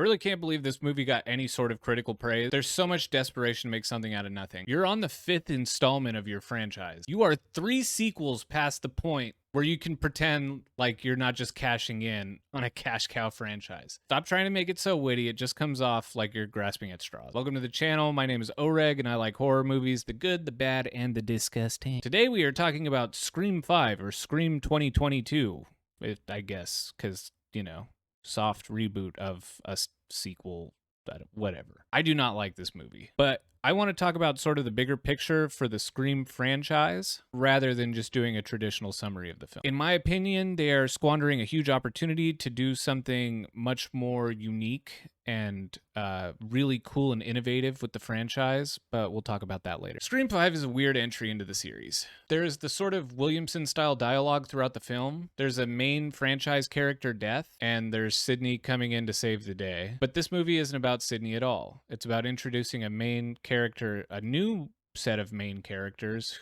really can't believe this movie got any sort of critical praise. There's so much desperation to make something out of nothing. You're on the 5th installment of your franchise. You are 3 sequels past the point where you can pretend like you're not just cashing in on a cash cow franchise. Stop trying to make it so witty. It just comes off like you're grasping at straws. Welcome to the channel. My name is Oreg, and I like horror movies, the good, the bad, and the disgusting. Today we are talking about Scream 5, or Scream 2022, I guess, because, you know, soft reboot of a sequel, whatever. I do not like this movie, but I want to talk about sort of the bigger picture for the Scream franchise rather than just doing a traditional summary of the film. In my opinion, they are squandering a huge opportunity to do something much more unique and really cool and innovative with the franchise, but we'll talk about that later. Scream 5 is a weird entry into the series. There's the sort of Williamson-style dialogue throughout the film. There's a main franchise character death, and there's Sidney coming in to save the day. But this movie isn't about Sidney at all. It's about introducing a main character, a new set of main characters,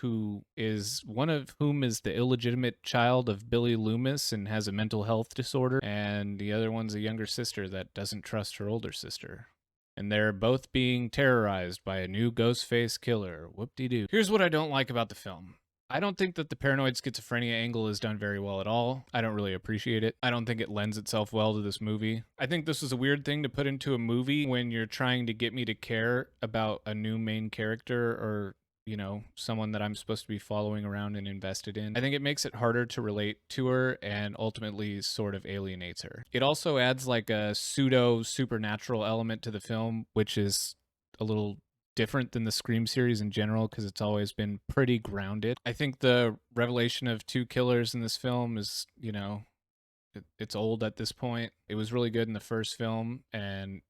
one of whom is the illegitimate child of Billy Loomis and has a mental health disorder, and the other one's a younger sister that doesn't trust her older sister. And they're both being terrorized by a new ghost face killer. Whoop-de-doo. Here's what I don't like about the film. I don't think that the paranoid schizophrenia angle is done very well at all. I don't really appreciate it. I don't think it lends itself well to this movie. I think this was a weird thing to put into a movie when you're trying to get me to care about a new main character, or, you know, someone that I'm supposed to be following around and invested in. I think it makes it harder to relate to her and ultimately sort of alienates her. It also adds like a pseudo supernatural element to the film, which is a little different than the Scream series in general because it's always been pretty grounded. I think the revelation of 2 killers in this film is, you know, it's old at this point. It was really good in the first film, and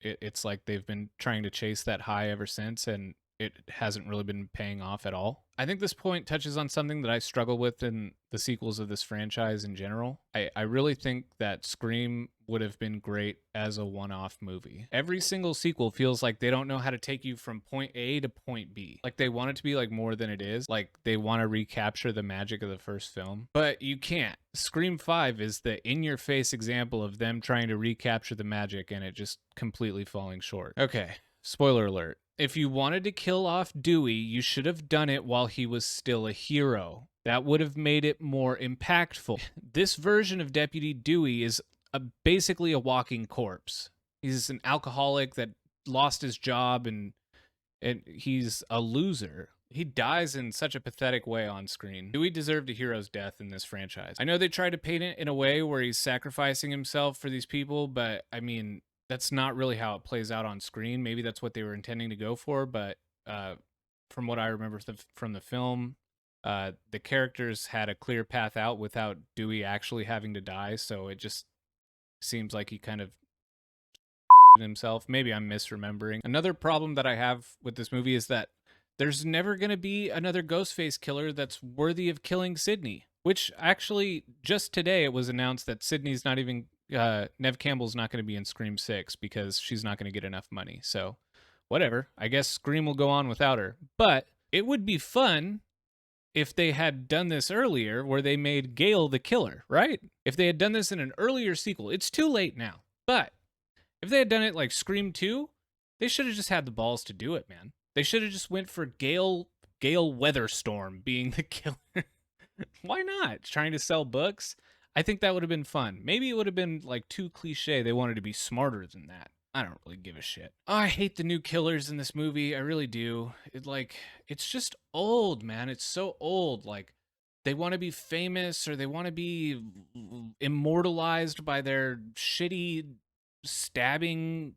it's like they've been trying to chase that high ever since, and it hasn't really been paying off at all. I think this point touches on something that I struggle with in the sequels of this franchise in general. I really think that Scream would have been great as a one-off movie. Every single sequel feels like they don't know how to take you from point A to point B. Like they want it to be like more than it is. Like they want to recapture the magic of the first film, but you can't. Scream 5 is the in-your-face example of them trying to recapture the magic and it just completely falling short. Okay, spoiler alert. If you wanted to kill off Dewey, you should have done it while he was still a hero. That would have made it more impactful. This version of Deputy Dewey is basically a walking corpse. He's an alcoholic that lost his job, and he's a loser. He dies in such a pathetic way on screen. Dewey deserved a hero's death in this franchise. I know they tried to paint it in a way where he's sacrificing himself for these people, but I mean, that's not really how it plays out on screen. Maybe that's what they were intending to go for, but from what I remember from the film, the characters had a clear path out without Dewey actually having to die, so it just seems like he kind of himself. Maybe I'm misremembering. Another problem that I have with this movie is that there's never going to be another Ghostface killer that's worthy of killing Sidney, which actually just today it was announced that Sidney's not even Nev Campbell's not going to be in Scream 6 because she's not going to get enough money. So whatever. I guess Scream will go on without her. But it would be fun if they had done this earlier where they made Gale the killer, right? If they had done this in an earlier sequel. It's too late now. But if they had done it like Scream 2, they should have just had the balls to do it, man. They should have just went for Gale Weatherstorm being the killer. Why not? Trying to sell books? I think that would have been fun. Maybe it would have been like too cliche. They wanted to be smarter than that. I don't really give a shit. Oh, I hate the new killers in this movie. I really do. It's just old, man. It's so old. Like they want to be famous, or they want to be immortalized by their shitty stabby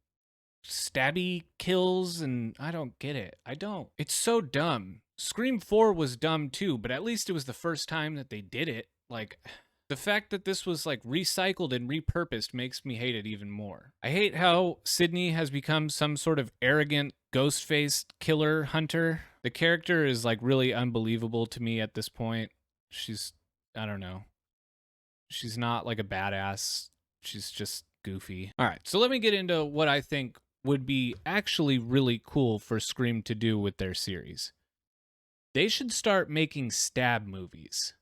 kills, and I don't get it. I don't. It's so dumb. Scream 4 was dumb too, but at least it was the first time that they did it. Like, the fact that this was like recycled and repurposed makes me hate it even more. I hate how Sidney has become some sort of arrogant ghost-faced killer hunter. The character is like really unbelievable to me at this point. I don't know. She's not like a badass. She's just goofy. All right, so let me get into what I think would be actually really cool for Scream to do with their series. They should start making stab movies.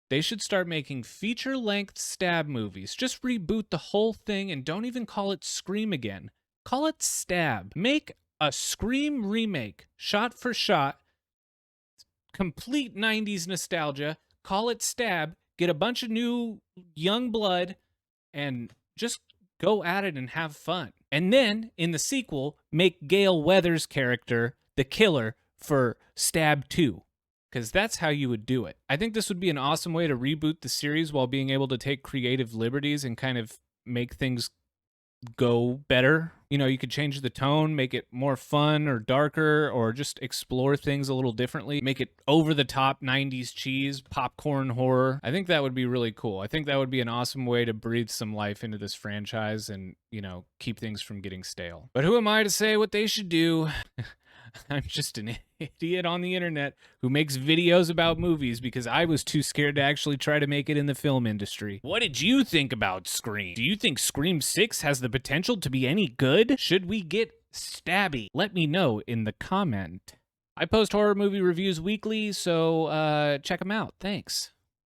They should start making feature-length stab movies. Just reboot the whole thing and don't even call it Scream again. Call it Stab. Make a Scream remake, shot for shot, complete 90s nostalgia. Call it Stab. Get a bunch of new young blood and just go at it and have fun. And then, in the sequel, make Gale Weathers' character the killer for Stab 2. Because that's how you would do it. I think this would be an awesome way to reboot the series while being able to take creative liberties and kind of make things go better. You know, you could change the tone, make it more fun or darker, or just explore things a little differently. Make it over the top 90s cheese, popcorn horror. I think that would be really cool. I think that would be an awesome way to breathe some life into this franchise and, you know, keep things from getting stale. But who am I to say what they should do? I'm just an idiot on the internet who makes videos about movies because I was too scared to actually try to make it in the film industry. What did you think about Scream? Do you think Scream 6 has the potential to be any good? Should we get stabby? Let me know in the comment. I post horror movie reviews weekly, so check them out. Thanks.